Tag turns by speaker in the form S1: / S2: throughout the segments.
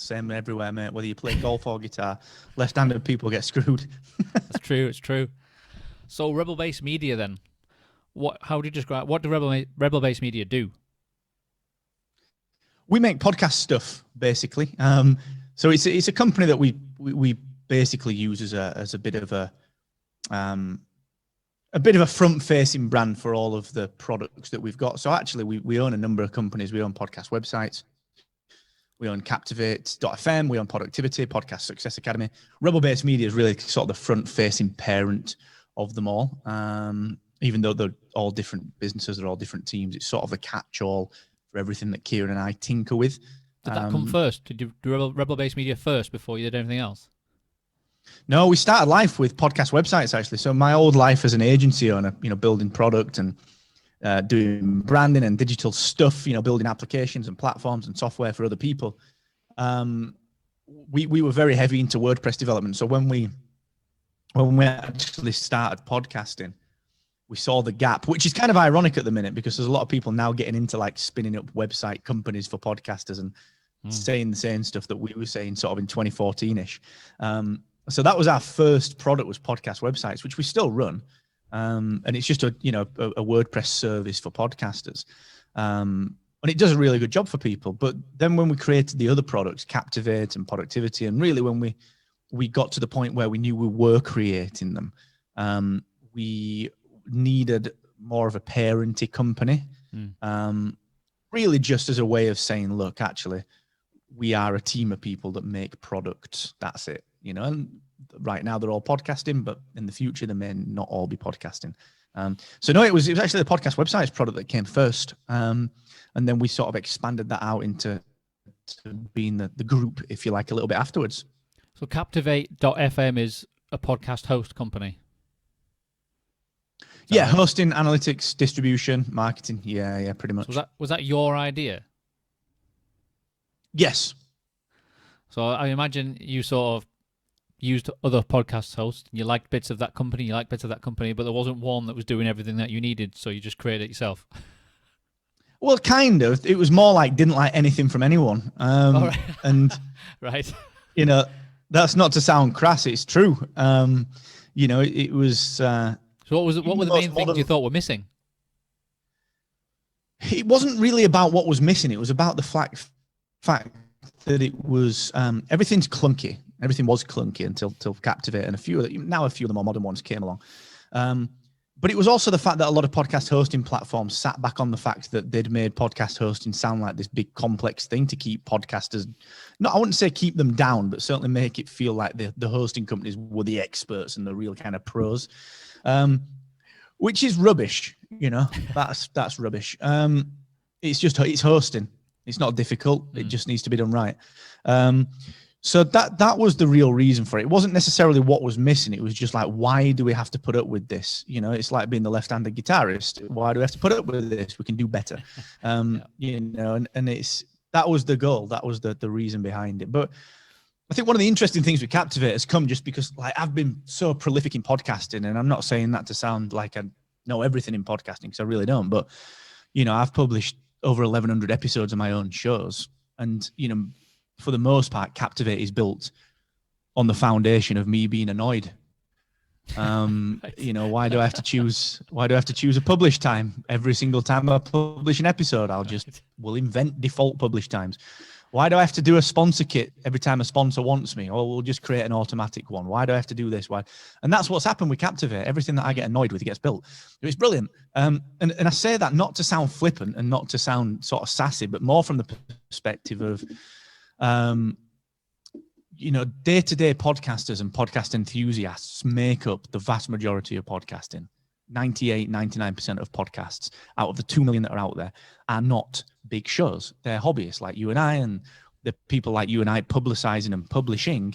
S1: Same everywhere, mate. Whether you play golf or guitar, left-handed people get screwed.
S2: That's true. It's true. So rebel-based media, then. How do you describe? What do rebel-based media do?
S1: We make podcast stuff, basically. So it's a company that we basically use as a bit of a front-facing brand for all of the products that we've got. So actually, we own a number of companies. We own podcast websites. We own Captivate.fm. We own Productivity, Podcast Success Academy. Rebel-based media is really sort of the front-facing parent of them all. Even though they're all different businesses, they're all different teams. It's sort of a catch-all for everything that Kieran and I tinker with.
S2: Did that come first? Did you do rebel-based media first before you did anything else?
S1: No, we started life with podcast websites, actually. So my old life as an agency owner, building product and doing branding and digital stuff, building applications and platforms and software for other people. We were very heavy into WordPress development. So when we actually started podcasting, we saw the gap, which is kind of ironic at the minute because there's a lot of people now getting into like spinning up website companies for podcasters and saying the same stuff that we were saying sort of in 2014-ish. So that was our first product, was podcast websites, which we still run. And it's just a WordPress service for podcasters. And it does a really good job for people. But then when we created the other products, Captivate and Productivity, and really when we got to the point where we knew we were creating them, we needed more of a parenty company, really just as a way of saying, look, actually, we are a team of people that make products. That's it. And right now they're all podcasting, but in the future they may not all be podcasting. So no, it was actually the podcast websites product that came first, and then we sort of expanded that out into being the group, if you like, a little bit afterwards.
S2: So Captivate.fm is a podcast host company.
S1: Yeah, right? Hosting, analytics, distribution, marketing. Yeah, pretty much.
S2: So was that your idea?
S1: Yes.
S2: So I imagine you sort of used other podcast hosts. You liked bits of that company, but there wasn't one that was doing everything that you needed, so you just created it yourself.
S1: Well, kind of. It was more like didn't like anything from anyone.
S2: Right.
S1: And
S2: right.
S1: That's not to sound crass. It's true. It was.
S2: So what were the main things you thought were missing?
S1: It wasn't really about what was missing. It was about the fact that it was everything's clunky. Everything was clunky until Captivate and a few of the more modern ones came along. But it was also the fact that a lot of podcast hosting platforms sat back on the fact that they'd made podcast hosting sound like this big complex thing to keep podcasters. No, I wouldn't say keep them down, but certainly make it feel like the hosting companies were the experts and the real kind of pros. Which is rubbish, that's rubbish. It's hosting. It's not difficult. It just needs to be done right. So that was the real reason for it. It wasn't necessarily what was missing. It was just like, why do we have to put up with this? It's like being the left-handed guitarist. Why do we have to put up with this? We can do better. And that was the goal. That was the reason behind it. But I think one of the interesting things with Captivate has come just because I've been so prolific in podcasting, and I'm not saying that to sound like I know everything in podcasting, because I really don't. But, I've published over 1,100 episodes of my own shows. And, for the most part, Captivate is built on the foundation of me being annoyed. Why do I have to choose a publish time every single time I publish an episode? We'll invent default publish times. Why do I have to do a sponsor kit every time a sponsor wants me? Or we'll just create an automatic one. Why do I have to do this? Why? And that's what's happened with Captivate. Everything that I get annoyed with, it gets built. It's brilliant. And I say that not to sound flippant and not to sound sort of sassy, but more from the perspective of, day-to-day podcasters and podcast enthusiasts make up the vast majority of podcasting. 98, 99% of podcasts out of the 2 million that are out there are not big shows. They're hobbyists like you and I, and the people like you and I publicizing and publishing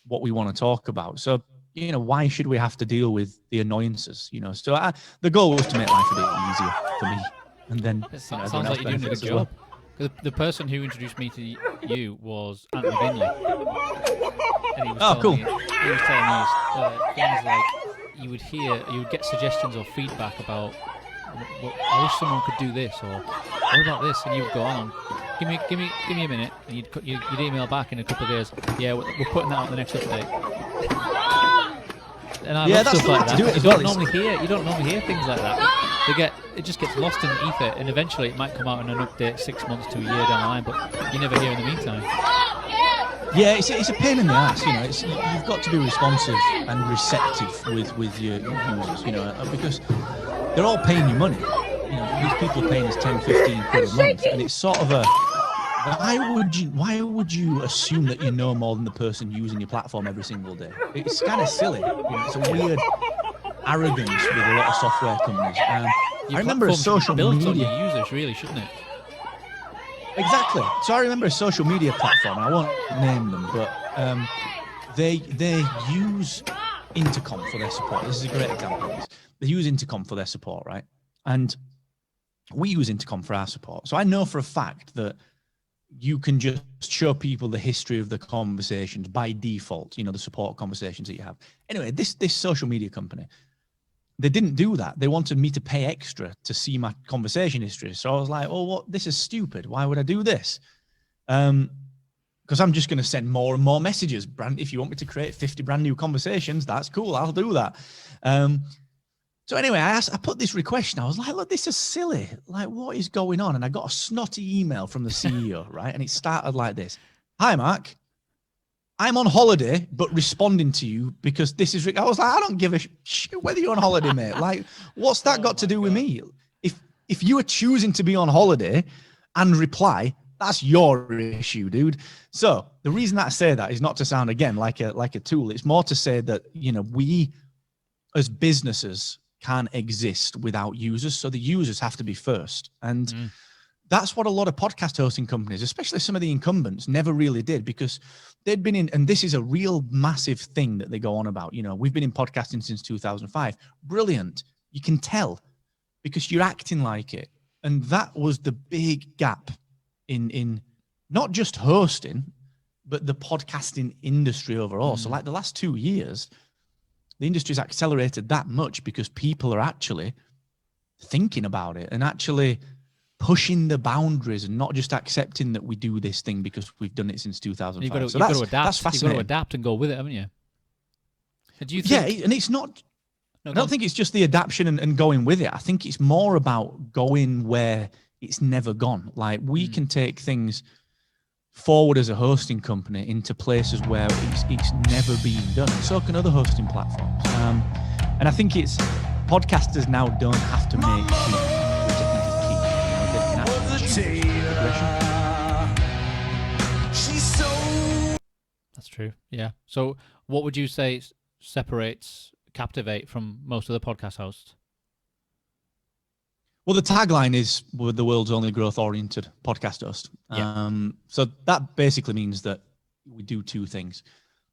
S1: what we want to talk about. So, why should we have to deal with the annoyances? So the goal was to make life a bit easier for me. And then
S2: it sounds like you're doing a good job. The person who introduced me to you was Anthony Binley. And he was telling me things like you would get suggestions or feedback about, I wish someone could do this, or what about this? And you would go on give me a minute, and you'd email back in a couple of days. Yeah, we're putting that out in the next update. And I love stuff like that. You don't normally hear things like that. It just gets lost in the ether, and eventually it might come out in an update 6 months to a year down the line, but you never hear in the meantime.
S1: Yeah, it's a pain in the ass, you know. You've got to be responsive and receptive with your users, you know, because they're all paying you money. You know, these people paying us 10, 15 quid a month, and it's sort of why would you assume that you know more than the person using your platform every single day? It's kind of silly. You know, it's a weird arrogance with a lot of software companies. I remember a social media
S2: on your users, really, shouldn't it?
S1: Exactly. So I remember a social media platform. I won't name them, but they use Intercom for their support. This is a great example of this. They use Intercom for their support, right? And we use Intercom for our support. So I know for a fact that you can just show people the history of the conversations by default, you know, the support conversations that you have. Anyway, this social media company, they didn't do that. They wanted me to pay extra to see my conversation history. So I was like, oh, what? This is stupid. Why would I do this? Because I'm just going to send more and more messages. If you want me to create 50 brand new conversations, that's cool. I'll do that. So anyway, I put this request and I was like, look, this is silly. Like, what is going on? And I got a snotty email from the CEO, right? And it started like this. Hi, Marc. I'm on holiday, but responding to you because this is... I was like, I don't give a shit whether you're on holiday, mate. Like, what's that got to do with me? If you are choosing to be on holiday and reply, that's your issue, dude. So the reason that I say that is not to sound, again, like a tool. It's more to say that, you know, we as businesses can't exist without users. So the users have to be first. And that's what a lot of podcast hosting companies, especially some of the incumbents, never really did, because they'd been in, and this is a real massive thing that they go on about. You know, we've been in podcasting since 2005. Brilliant. You can tell because you're acting like it. And that was the big gap in not just hosting, but the podcasting industry overall. So like the last 2 years, the industry's accelerated that much because people are actually thinking about it and actually pushing the boundaries and not just accepting that we do this thing because we've done it since 2005. You've
S2: got to adapt. That's fascinating. You've got to adapt and go with it, haven't you? Do you think...
S1: Yeah, and it's not... I don't think it's just the adaptation and going with it. I think it's more about going where it's never gone. Like, we can take things forward as a hosting company into places where it's never been done. So can other hosting platforms. And I think it's podcasters now don't have to make tweaks, which I think is key. You know, they can actually choose progression.
S2: That's true. Yeah. So what would you say separates Captivate from most of the podcast hosts?
S1: Well, the tagline is we're the world's only growth-oriented podcast host. Yeah. So that basically means that we do two things.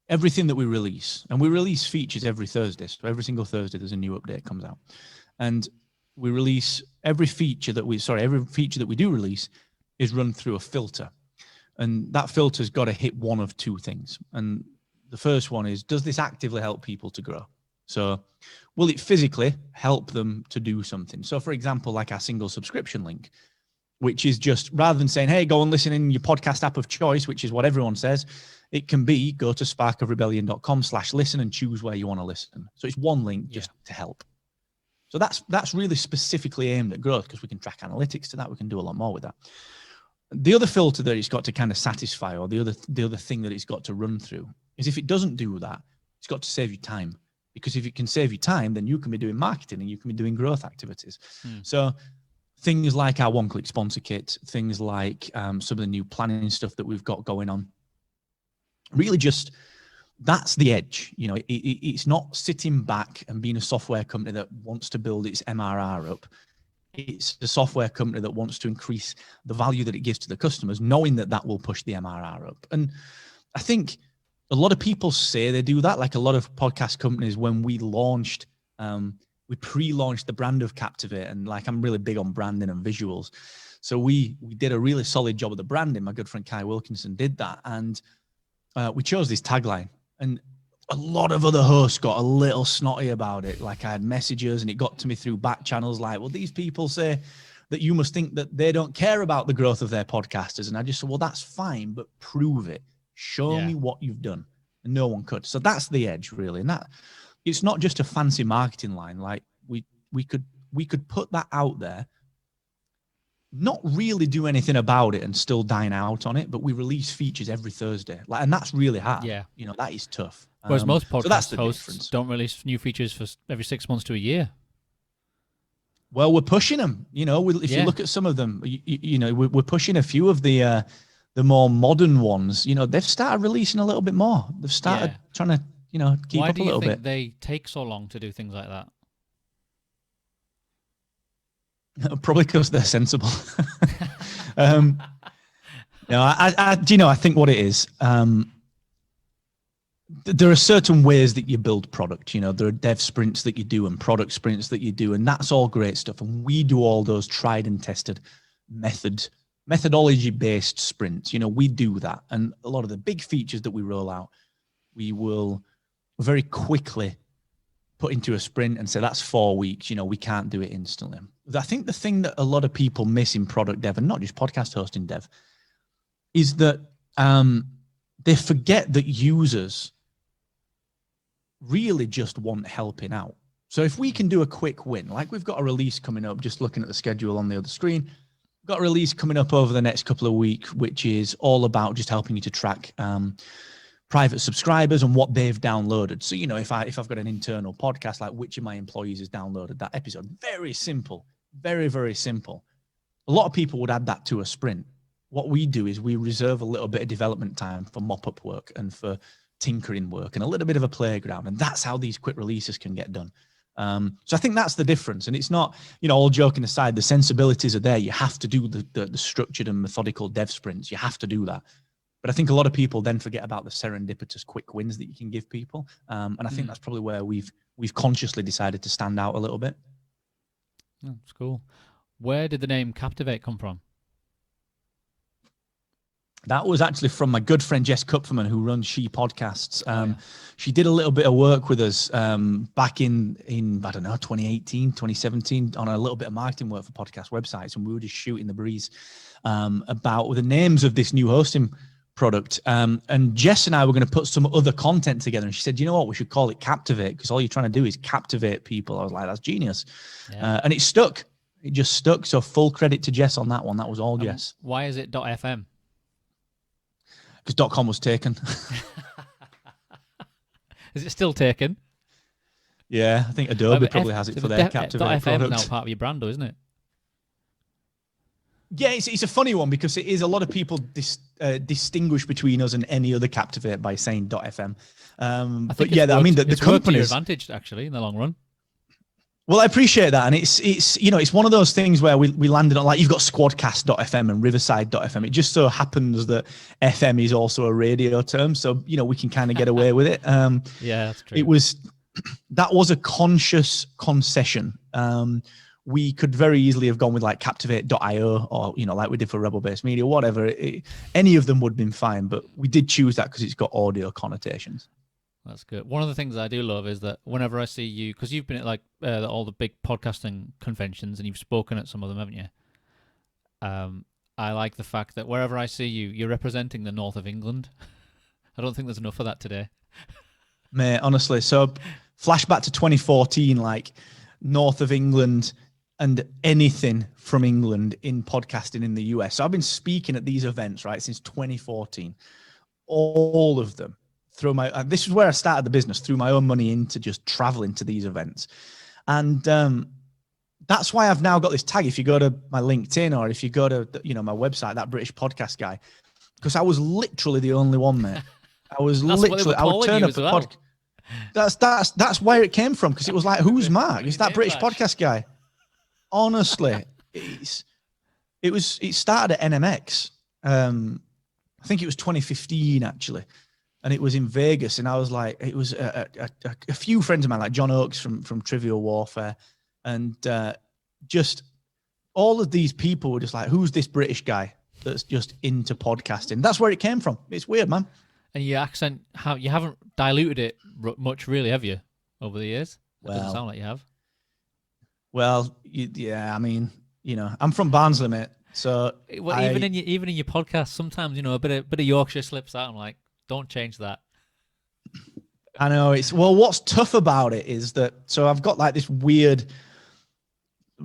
S1: Everything that we release, and we release features every Thursday. So every single Thursday, there's a new update comes out. And we release every feature that we do release is run through a filter. And that filter's got to hit one of two things. And the first one is, does this actively help people to grow? So will it physically help them to do something? So for example, like our single subscription link, which is just, rather than saying, hey, go and listen in your podcast app of choice, which is what everyone says, it can be go to sparkofrebellion.com/listen and choose where you want to listen. So it's one link just to help. So that's really specifically aimed at growth because we can track analytics to that. We can do a lot more with that. The other filter that it's got to kind of satisfy, or the other thing that it's got to run through, is if it doesn't do that, it's got to save you time. Because if it can save you time, then you can be doing marketing and you can be doing growth activities. So things like our one-click sponsor kit, things like some of the new planning stuff that we've got going on, really just, that's the edge. You know, it's not sitting back and being a software company that wants to build its MRR up. It's a software company that wants to increase the value that it gives to the customers, knowing that that will push the MRR up. And I think a lot of people say they do that. Like a lot of podcast companies, when we launched, we pre-launched the brand of Captivate, and like, I'm really big on branding and visuals. So we did a really solid job of the branding. My good friend Kai Wilkinson did that. And we chose this tagline, and a lot of other hosts got a little snotty about it. Like, I had messages and it got to me through back channels like, well, these people say that you must think that they don't care about the growth of their podcasters. And I just said, well, that's fine, but prove it. Show me what you've done. And no one could. So that's the edge, really. And that it's not just a fancy marketing line. Like we could put that out there, not really do anything about it and still dine out on it, but we release features every Thursday. And that's really hard.
S2: Yeah.
S1: That is tough.
S2: Whereas most podcast
S1: so that's the
S2: hosts
S1: difference.
S2: Don't release new features for every 6 months to a year.
S1: Well, we're pushing them. If you look at some of them, we're pushing a few of the more modern ones. They've started releasing a little bit more. They've started trying to, keep up a little bit. Why do you think
S2: they take so long to do things like that?
S1: Probably because they're sensible. I think what it is. There are certain ways that you build product. There are dev sprints that you do and product sprints that you do, and that's all great stuff. And we do all those tried and tested methodology-based sprints. We do that. And a lot of the big features that we roll out, we will very quickly put into a sprint and say, that's 4 weeks. We can't do it instantly. I think the thing that a lot of people miss in product dev, and not just podcast hosting dev, is that they forget that users really just want helping out. So if we can do a quick win, like we've got a release coming up, just looking at the schedule on the other screen, we've got a release coming up over the next couple of weeks, which is all about just helping you to track private subscribers and what they've downloaded. So, if I've got an internal podcast, like which of my employees has downloaded that episode, very simple, very, very simple. A lot of people would add that to a sprint. What we do is we reserve a little bit of development time for mop-up work and for tinkering work and a little bit of a playground. And that's how these quick releases can get done. So I think that's the difference. And it's not, all joking aside, the sensibilities are there. You have to do the structured and methodical dev sprints. You have to do that. But I think a lot of people then forget about the serendipitous quick wins that you can give people. And I think that's probably where we've consciously decided to stand out a little bit.
S2: Oh, that's cool. Where did the name Captivate come from?
S1: That was actually from my good friend Jess Kupferman, who runs She Podcasts. She did a little bit of work with us back in I don't know, 2018, 2017, on a little bit of marketing work for podcast websites. And we were just shooting the breeze about the names of this new hosting product. And Jess and I were going to put some other content together. And she said, you know what, we should call it Captivate, because all you're trying to do is captivate people. I was like, that's genius. Yeah. And it stuck. It just stuck. So full credit to Jess on that one. That was all Jess.
S2: Why is it .fm?
S1: Because .com was taken.
S2: Is it still taken?
S1: Yeah, I think Adobe probably has it for their Captivate
S2: .fm
S1: product.
S2: is now part of your brand, though, isn't it?
S1: Yeah, it's a funny one, because it is a lot of people distinguish between us and any other Captivate by saying .fm. But yeah, I mean, the
S2: company's
S1: company's
S2: to your advantage, actually, in the long run.
S1: Well, I appreciate that. And it's it's one of those things where we landed on, like, you've got squadcast.fm and riverside.fm. It just so happens that FM is also a radio term. So, we can kind of get away with it.
S2: Yeah, that's true.
S1: That was a conscious concession. We could very easily have gone with like Captivate.io or, like we did for Rebel Based Media, whatever. Any of them would have been fine, but we did choose that because it's got audio connotations.
S2: That's good. One of the things I do love is that whenever I see you, because you've been at like all the big podcasting conventions and you've spoken at some of them, haven't you? I like the fact that wherever I see you, you're representing the north of England. I don't think there's enough of that today.
S1: Mate, honestly. So flashback to 2014, like north of England and anything from England in podcasting in the US. So I've been speaking at these events, right, since 2014. All of them. This is where I started the business, threw my own money into just traveling to these events. And that's why I've now got this tag. If you go to my LinkedIn or if you go to, my website, That British Podcast Guy, because I was literally the only one there. I was literally, I would turn up the podcast. That's where it came from. Because it was like, who's Marc? It's That British Podcast Guy. Honestly, it started at NMX. I think it was 2015 actually. And it was in Vegas, and I was like, it was a few friends of mine, like John Oakes from Trivial Warfare, and just all of these people were just like, who's this British guy that's just into podcasting? That's where it came from. It's weird, man. And
S2: your accent, you haven't diluted it much, really, have you, over the years? It doesn't sound like you have.
S1: Well, yeah, I mean, I'm from Barnsley, mate. So
S2: well, even in your podcast, sometimes a bit of Yorkshire slips out. I'm like, don't change that.
S1: I know what's tough about it is that, so I've got like this weird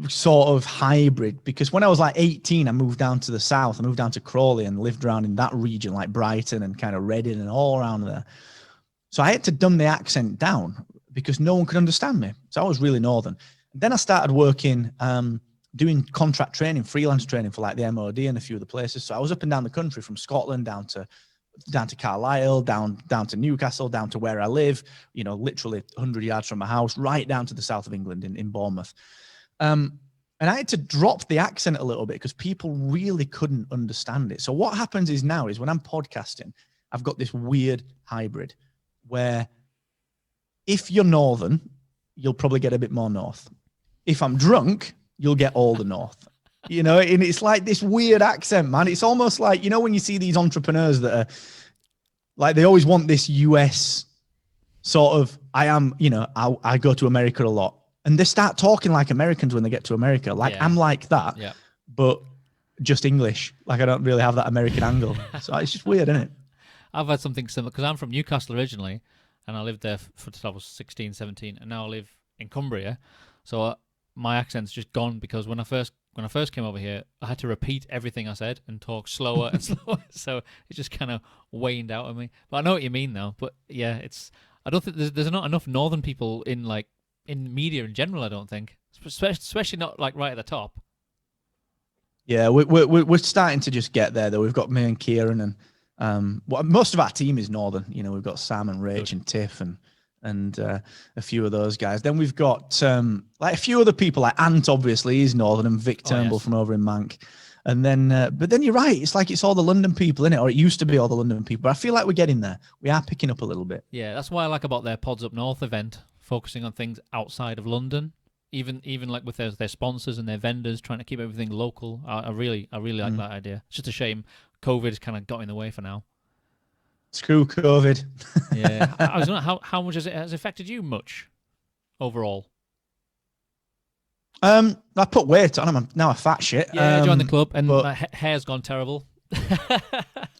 S1: sort of hybrid, because when I was like 18, I moved down to the south. I moved down to Crawley and lived around in that region, like Brighton and kind of Reading and all around there. So I had to dumb the accent down because no one could understand me. So I was really northern. And then I started working, doing contract training, freelance training for like the MOD and a few other places. So I was up and down the country, from Scotland down to Carlisle, down to Newcastle, down to where I live, literally 100 yards from my house, right down to the south of England in Bournemouth. And I had to drop the accent a little bit because people really couldn't understand it. So what happens is when I'm podcasting, I've got this weird hybrid where if you're northern, you'll probably get a bit more north. If I'm drunk, you'll get all the north. And it's like this weird accent, man. It's almost like, when you see these entrepreneurs that are like, they always want this US sort of, I go to America a lot. And they start talking like Americans when they get to America. Like, I'm like that, but just English. Like, I don't really have that American angle. So it's just weird, isn't it?
S2: I've had something similar because I'm from Newcastle originally, and I lived there until I was 16, 17, and now I live in Cumbria. So my accent's just gone because when I first came over here, I had to repeat everything I said and talk slower and slower. So it just kind of waned out of me. But I know what you mean, though. But yeah, I don't think there's not enough northern people in media in general. I don't think, especially not like right at the top.
S1: Yeah, we're starting to just get there though. We've got me and Kieran, and most of our team is northern. We've got Sam and Rach and Tiff and a few of those guys. Then we've got like a few other people, like Ant obviously is northern, and Vic Turnbull from over in Manc. And then, but then you're right. It's like it's all the London people, innit? Or it used to be all the London people. But I feel like we're getting there. We are picking up a little bit.
S2: Yeah, that's what I like about their Pods Up North event, focusing on things outside of London. Even like with their sponsors and their vendors, trying to keep everything local. I really like that idea. It's just a shame COVID's kind of got in the way for now.
S1: Screw COVID.
S2: Yeah, I was wondering how much has affected you much overall.
S1: I put weight on. I'm now a fat shit.
S2: Yeah, I joined the club, and my hair's gone terrible.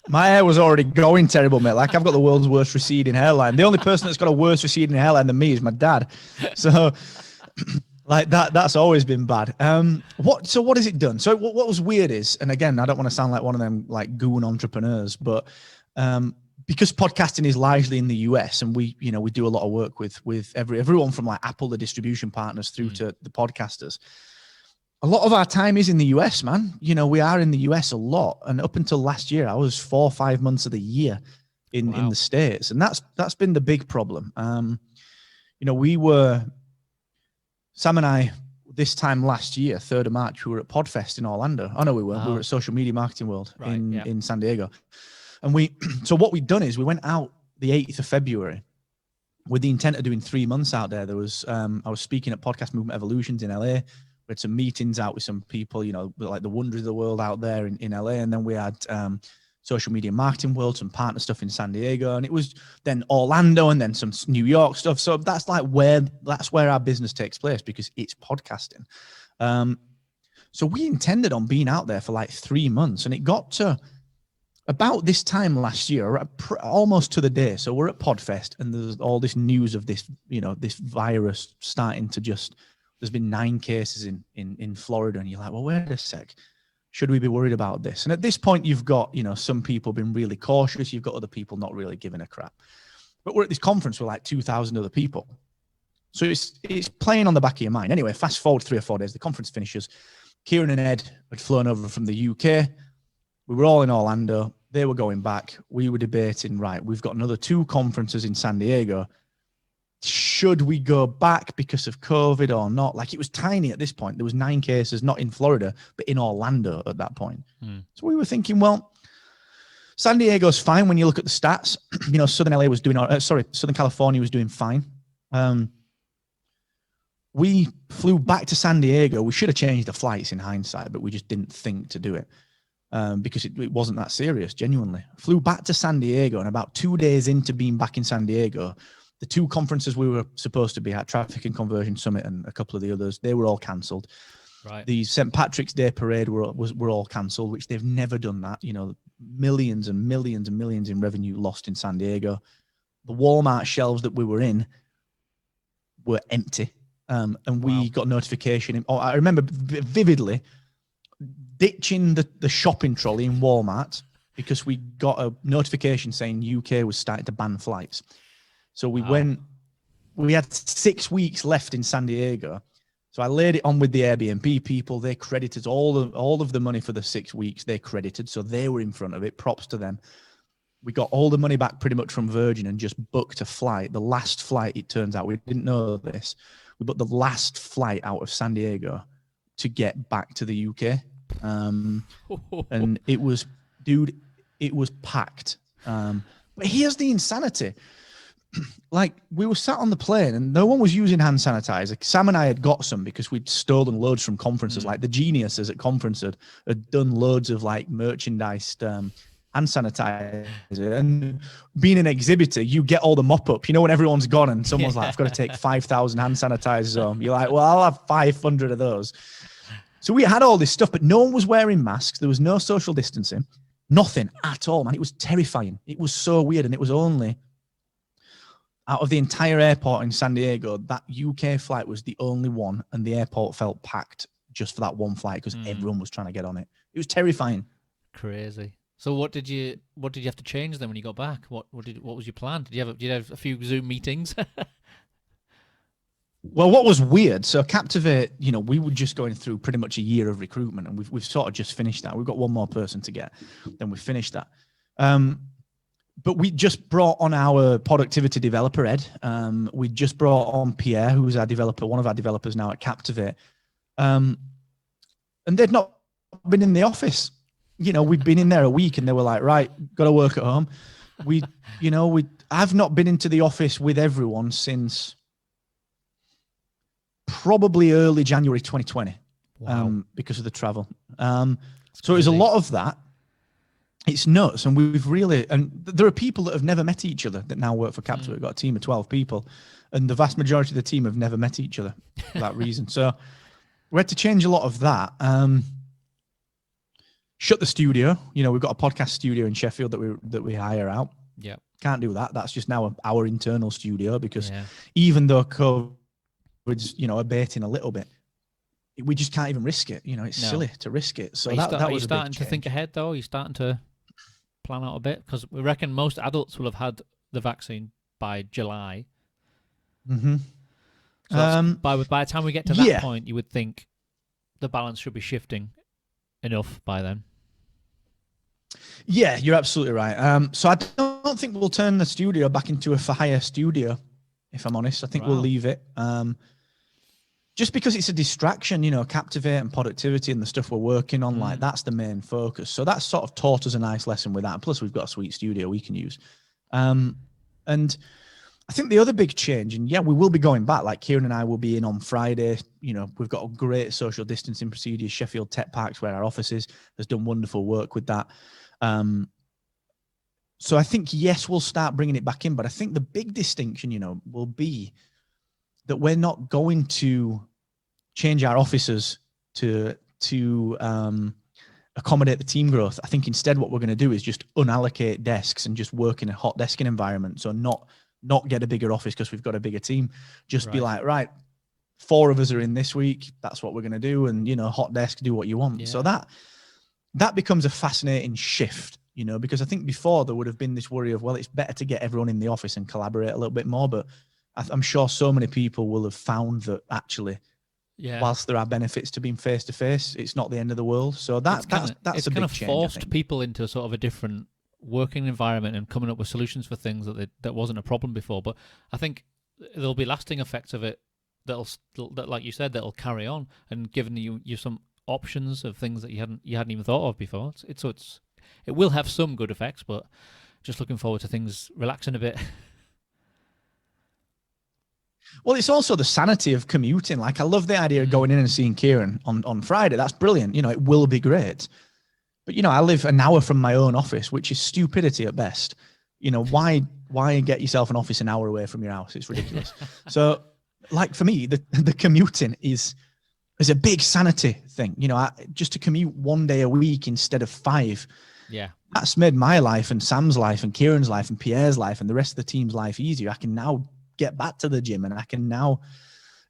S1: My hair was already going terrible, mate. Like, I've got the world's worst receding hairline. The only person that's got a worse receding hairline than me is my dad. So, like that's always been bad. What has it done? So what was weird is, and again, I don't want to sound like one of them like goon entrepreneurs, but because podcasting is largely in the US, and we do a lot of work with everyone from like Apple, the distribution partners, through to the podcasters. A lot of our time is in the US, man. We are in the US a lot. And up until last year, I was 4 or 5 months of the year in the States. And that's been the big problem. Sam and I, this time last year, 3rd of March, we were at Podfest in Orlando. Oh, no, we weren't. We were at Social Media Marketing World in San Diego. And so what we'd done is we went out the 8th of February with the intent of doing 3 months out there. There was, I was speaking at Podcast Movement Evolutions in LA. We had some meetings out with some people, like the wonders of the world out there in LA. And then we had Social Media Marketing World, some partner stuff in San Diego. And it was then Orlando and then some New York stuff. So that's where our business takes place, because it's podcasting. So we intended on being out there for like 3 months, and it got to about this time last year, almost to the day. So we're at Podfest, and there's all this news of this, this virus starting to just, there's been 9 cases in Florida, and you're like, well, wait a sec. Should we be worried about this? And at this point, you've got, some people being really cautious. You've got other people not really giving a crap. But we're at this conference with like 2,000 other people. So it's playing on the back of your mind. Anyway, fast forward 3 or 4 days, the conference finishes. Kieran and Ed had flown over from the UK. We were all in Orlando. They were going back. We were debating, right, we've got another 2 conferences in San Diego. Should we go back because of COVID or not? Like, it was tiny at this point. There was 9 cases, not in Florida, but in Orlando at that point. So we were thinking, well, San Diego's fine when you look at the stats. Southern California was doing fine. We flew back to San Diego. We should have changed the flights in hindsight, but we just didn't think to do it because it wasn't that serious, genuinely. Flew back to San Diego, and about 2 days into being back in San Diego, the 2 conferences we were supposed to be at, Traffic and Conversion Summit and a couple of the others, they were all cancelled.
S2: Right.
S1: The St. Patrick's Day parade were all cancelled, which they've never done that. You know, millions and millions and millions in revenue lost in San Diego. The Walmart shelves that we were in were empty. And we got notification. I remember vividly ditching the shopping trolley in Walmart because we got a notification saying UK was starting to ban flights. So we had 6 weeks left in San Diego. So I laid it on with the Airbnb people. They credited all of the money for the 6 weeks they credited. So they were in front of it. Props to them. We got all the money back pretty much from Virgin and just booked a flight. The last flight, it turns out, we didn't know this. We booked the last flight out of San Diego to get back to the UK. And it was packed. But here's the insanity. Like, we were sat on the plane and no one was using hand sanitizer. Sam and I had got some because we'd stolen loads from conferences. Like the geniuses at conference had done loads of like merchandised hand sanitizer. And being an exhibitor, you get all the mop up. You know, when everyone's gone and someone's like, I've got to take 5,000 hand sanitizers home. You're like, well, I'll have 500 of those. So we had all this stuff, but no one was wearing masks. There was no social distancing, nothing at all, man. It was terrifying. It was so weird. And it was only out of the entire airport in San Diego, that UK flight was the only one, and the airport felt packed just for that one flight because everyone was trying to get on it. It was terrifying.
S2: Crazy. So what did you have to change then when you got back? What was your plan? Did you have a few Zoom meetings?
S1: Well, what was weird, so Captivate, you know, we were just going through pretty much a year of recruitment, and we've sort of just finished that. We've got one more person to get, then we finished that. But we just brought on our productivity developer, Ed. We just brought on Pierre, who's our developer, one of our developers now at Captivate. And they'd not been in the office. You know, we'd been in there a week and they were like, right, got to work at home. I've not been into the office with everyone since probably early January 2020. Wow. Because of the travel. So it was a lot of that. It's nuts. And there are people that have never met each other that now work for Captivate. We've got a team of 12 people, and the vast majority of the team have never met each other for that reason. So we had to change a lot of that. Shut the studio. You know, we've got a podcast studio in Sheffield that we hire out.
S2: Yeah.
S1: Can't do that. That's just now our internal studio because even though COVID's, you know, abating a little bit, we just can't even risk it. You know, it's silly to risk it. So that was
S2: starting to think ahead though. Are you starting to plan out a bit? Because we reckon most adults will have had the vaccine by July.
S1: Mm-hmm.
S2: So by the time we get to that point, you would think the balance should be shifting enough by then.
S1: Yeah, you're absolutely right. So I don't think we'll turn the studio back into a for hire studio, if I'm honest. I think we'll leave it. Just because it's a distraction, you know, Captivate and productivity and the stuff we're working on, like that's the main focus. So that's sort of taught us a nice lesson with that. And plus we've got a sweet studio we can use. And I think the other big change, and we will be going back, like Kieran and I will be in on Friday. You know, we've got a great social distancing procedures. Sheffield Tech Parks, where our office is, has done wonderful work with that. So I think, yes, we'll start bringing it back in. But I think the big distinction, you know, will be that we're not going to change our offices to accommodate the team growth. I think instead what we're going to do is just unallocate desks and just work in a hot desking environment. So not get a bigger office because we've got a bigger team. Just be like, right, 4 of us are in this week. That's what we're going to do. And, you know, hot desk, do what you want. Yeah. So that becomes a fascinating shift, you know, because I think before there would have been this worry of, well, it's better to get everyone in the office and collaborate a little bit more. But I'm sure so many people will have found that actually, whilst there are benefits to being face to face, it's not the end of the world. So that's a big change. It's kind of
S2: forced people into sort of a different working environment and coming up with solutions for things that wasn't a problem before. But I think there'll be lasting effects of it that, like you said, that'll carry on and giving you some options of things that you hadn't even thought of before. It will have some good effects, but just looking forward to things relaxing a bit.
S1: Well, it's also the sanity of commuting. Like, I love the idea of going in and seeing Kieran on Friday. That's brilliant. You know, it will be great. But, you know, I live an hour from my own office, which is stupidity at best. You know, why get yourself an office an hour away from your house? It's ridiculous. So, like, for me, the commuting is There's a big sanity thing, just to commute 1 day a week instead of 5.
S2: Yeah.
S1: That's made my life and Sam's life and Kieran's life and Pierre's life and the rest of the team's life easier. I can now get back to the gym, and I can now,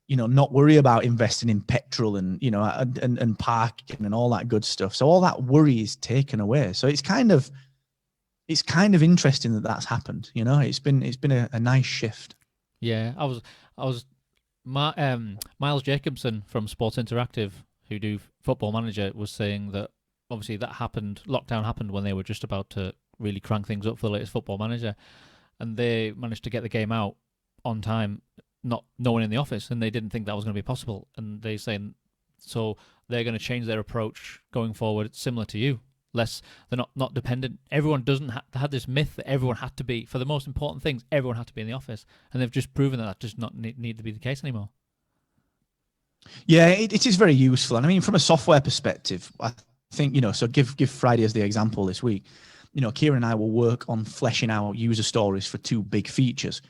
S1: not worry about investing in petrol and, and parking and all that good stuff. So all that worry is taken away. So it's kind of interesting that that's happened. It's been a nice shift.
S2: Yeah. I was Miles Jacobson from Sports Interactive, who do Football Manager, was saying that obviously lockdown happened when they were just about to really crank things up for the latest Football Manager, and they managed to get the game out on time, no one in the office, and they didn't think that was going to be possible. And they're saying so they're going to change their approach going forward, similar to you. They're not dependent. Everyone had this myth that everyone had to be, for the most important things, everyone had to be in the office, and they've just proven that does not need to be the case anymore.
S1: Yeah, it is very useful. And I mean, from a software perspective, I think, so give Friday as the example this week. Kieran and I will work on fleshing out user stories for 2 big features,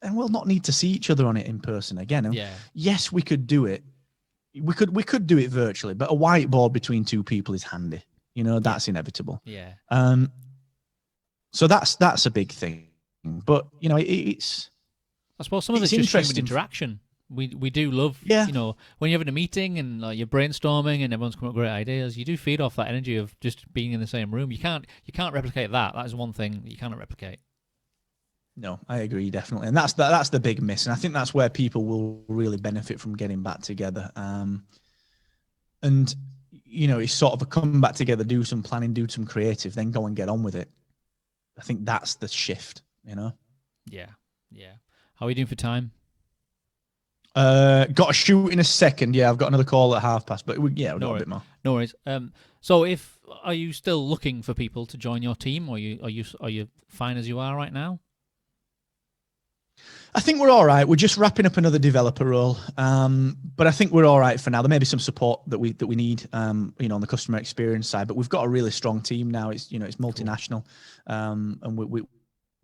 S1: and we'll not need to see each other on it in person again. And yes, we could do it. We could do it virtually, but a whiteboard between 2 people is handy. That's inevitable.
S2: Yeah.
S1: So that's a big thing. But it's.
S2: I suppose some of it's just human interaction. We do love, when you're having a meeting and you're brainstorming and everyone's coming up with great ideas. You do feed off that energy of just being in the same room. You can't replicate that. That is one thing that you cannot replicate.
S1: No, I agree, definitely, and that's the big miss. And I think that's where people will really benefit from getting back together. And it's sort of a come back together, do some planning, do some creative, then go and get on with it. I think that's the shift,
S2: Yeah. How are you doing for time?
S1: Got a shoot in a second. Yeah, I've got another call at past, but we've got a bit more.
S2: No worries. So are you still looking for people to join your team, or are you fine as you are right now?
S1: I think we're all right. We're just wrapping up another developer role, but I think we're all right for now. There may be some support that we need, on the customer experience side. But we've got a really strong team now. It's it's multinational, and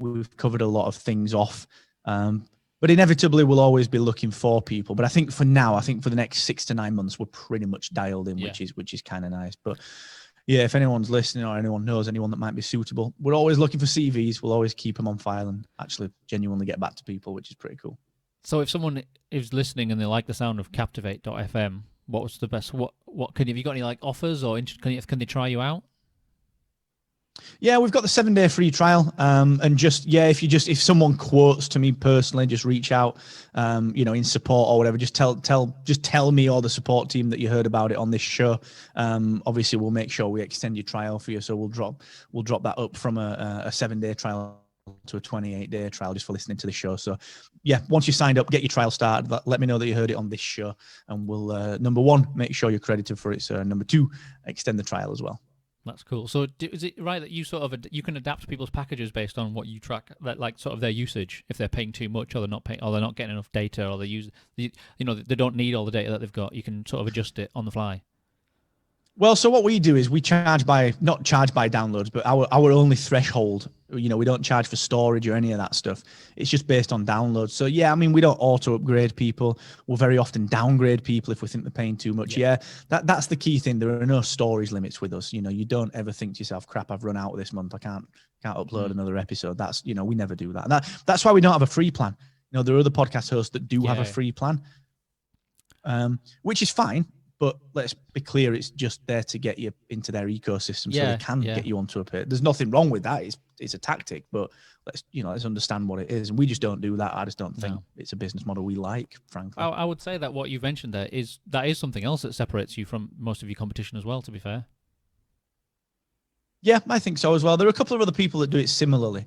S1: we've covered a lot of things off. But inevitably, we'll always be looking for people. But I think for now, for the next 6 to 9 months, we're pretty much dialed in, which is kind of nice. But yeah, if anyone's listening or anyone knows anyone that might be suitable, we're always looking for CVs. We'll always keep them on file and actually genuinely get back to people, which is pretty cool.
S2: So if someone is listening and they like the sound of Captivate.fm, what's the best? What have you got any offers, or can they try you out?
S1: Yeah, we've got the 7-day free trial, and if someone quotes to me personally, just reach out, in support or whatever. Just tell me or the support team that you heard about it on this show. Obviously, we'll make sure we extend your trial for you. So we'll drop that up from a 7-day trial to a 28-day trial just for listening to the show. So yeah, once you signed up, get your trial started. Let me know that you heard it on this show, and we'll number 1, make sure you're credited for it. So number 2, extend the trial as well.
S2: That's cool. So is it right that you you can adapt people's packages based on what you track, like sort of their usage, if they're paying too much or they're not paying, or they're not getting enough data, or they don't need all the data that they've got. You can sort of adjust it on the fly.
S1: Well, so what we do is we not charge by downloads, but our only threshold, we don't charge for storage or any of that stuff. It's just based on downloads. So yeah, I mean, we don't auto upgrade people. We'll very often downgrade people if we think they're paying too much. Yeah, that's the key thing. There are no storage limits with us. You don't ever think to yourself, crap, I've run out this month. I can't upload another episode. That's, we never do that. That's why we don't have a free plan. There are other podcast hosts that do have a free plan, which is fine. But let's be clear, it's just there to get you into their ecosystem, so they can get you onto a page. There's nothing wrong with that. It's a tactic, but let's understand what it is. And we just don't do that. I just don't think it's a business model we like, frankly.
S2: I would say that what you've mentioned there is something else that separates you from most of your competition as well, to be fair.
S1: Yeah, I think so as well. There are a couple of other people that do it similarly.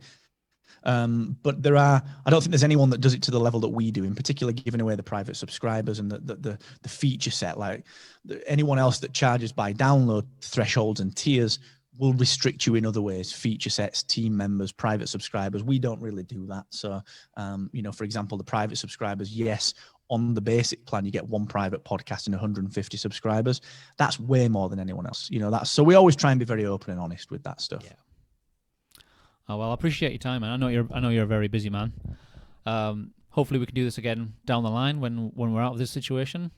S1: But I don't think there's anyone that does it to the level that we do, in particular giving away the private subscribers and the feature set. Like anyone else that charges by download thresholds and tiers will restrict you in other ways: feature sets, team members, private subscribers. We don't really do that. So, for example, the private subscribers, yes, on the basic plan, you get 1 private podcast and 150 subscribers. That's way more than anyone else. So we always try and be very open and honest with that stuff.
S2: Yeah. Oh, well, I appreciate your time, man. I know you're a very busy man. Hopefully we can do this again down the line when we're out of this situation.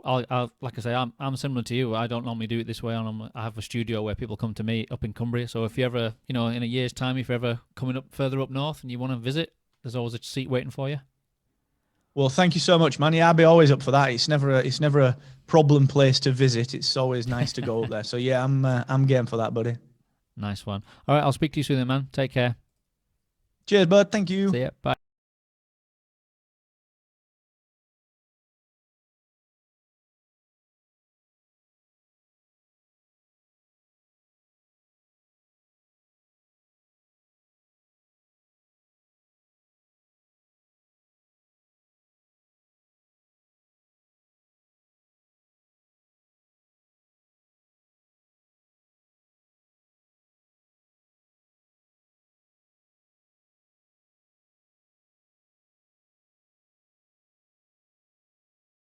S2: I'll like I say, I'm similar to you. I don't normally do it this way. I have a studio where people come to me up in Cumbria. So if you ever, in a year's time, if you're ever coming up further up north and you want to visit, there's always a seat waiting for you.
S1: Well, thank you so much, man. Yeah, I'll be always up for that. It's never a problem place to visit. It's always nice to go up there. So yeah, I'm game for that, buddy.
S2: Nice one. All right, I'll speak to you soon then, man. Take care.
S1: Cheers, bud. Thank you.
S2: See ya. Bye.